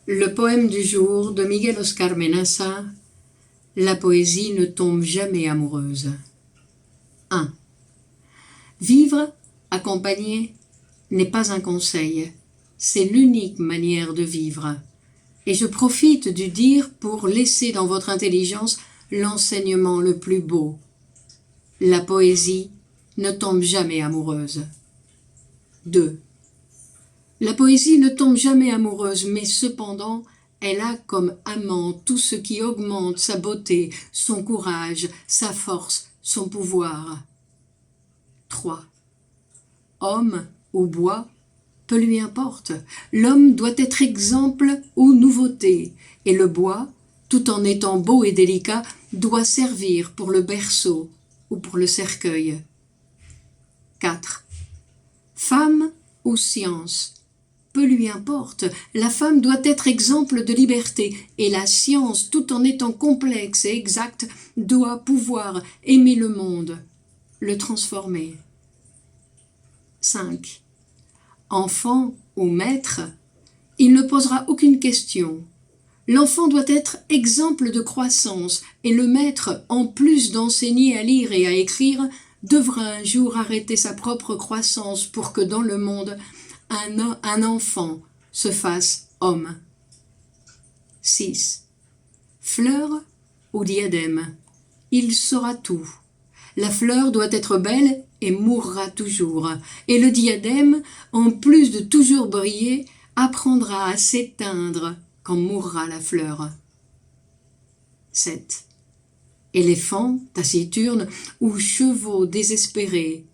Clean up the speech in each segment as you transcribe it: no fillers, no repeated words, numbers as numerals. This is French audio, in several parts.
Le poème du jour de Miguel Oscar Menaza. La poésie ne tombe jamais amoureuse. 1. Vivre accompagné n'est pas un conseil, c'est l'unique manière de vivre. Et je profite du dire pour laisser dans votre intelligence l'enseignement le plus beau. La poésie ne tombe jamais amoureuse. 2. La poésie ne tombe jamais amoureuse, mais cependant, elle a comme amant tout ce qui augmente sa beauté, son courage, sa force, son pouvoir. 3. Homme ou bois, peu lui importe. L'homme doit être exemple ou nouveauté, et le bois, tout en étant beau et délicat, doit servir pour le berceau ou pour le cercueil. 4. Femme ou science, peu lui importe, la femme doit être exemple de liberté, et la science, tout en étant complexe et exacte, doit pouvoir aimer le monde, le transformer. 5. Enfant ou maître, il ne posera aucune question. L'enfant doit être exemple de croissance, et le maître, en plus d'enseigner à lire et à écrire, devra un jour arrêter sa propre croissance pour que dans le monde, un enfant se fasse homme. 6. Fleur ou diadème, il saura tout. La fleur doit être belle et mourra toujours, et le diadème, en plus de toujours briller, apprendra à s'éteindre quand mourra la fleur. 7. Éléphants, taciturnes ou chevaux désespérés,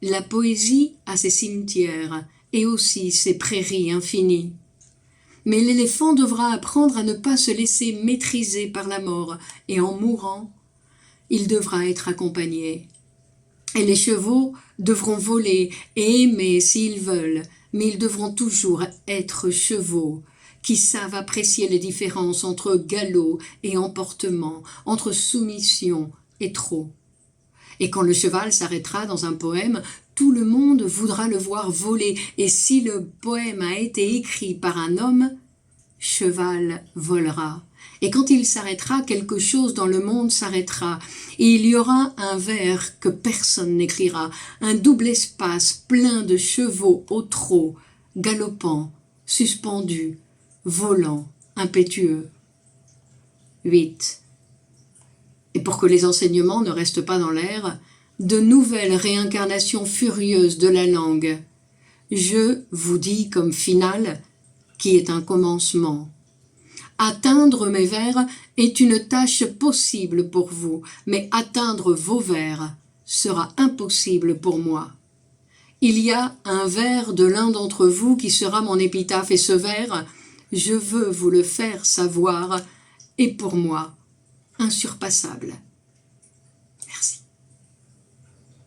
la poésie a ses cimetières et aussi ses prairies infinies. Mais l'éléphant devra apprendre à ne pas se laisser maîtriser par la mort, et en mourant, il devra être accompagné. Et les chevaux devront voler et aimer s'ils veulent, mais ils devront toujours être chevaux, qui savent apprécier les différences entre galop et emportement, entre soumission et trot. Et quand le cheval s'arrêtera dans un poème, tout le monde voudra le voir voler, et si le poème a été écrit par un homme, cheval volera. Et quand il s'arrêtera, quelque chose dans le monde s'arrêtera, et il y aura un vers que personne n'écrira, un double espace plein de chevaux au trot, galopant, suspendus, volant, impétueux. 8. Et pour que les enseignements ne restent pas dans l'air, de nouvelles réincarnations furieuses de la langue. Je vous dis comme finale, qui est un commencement. Atteindre mes vers est une tâche possible pour vous, mais atteindre vos vers sera impossible pour moi. Il y a un vers de l'un d'entre vous qui sera mon épitaphe, et ce vers, je veux vous le faire savoir, est pour moi insurpassable.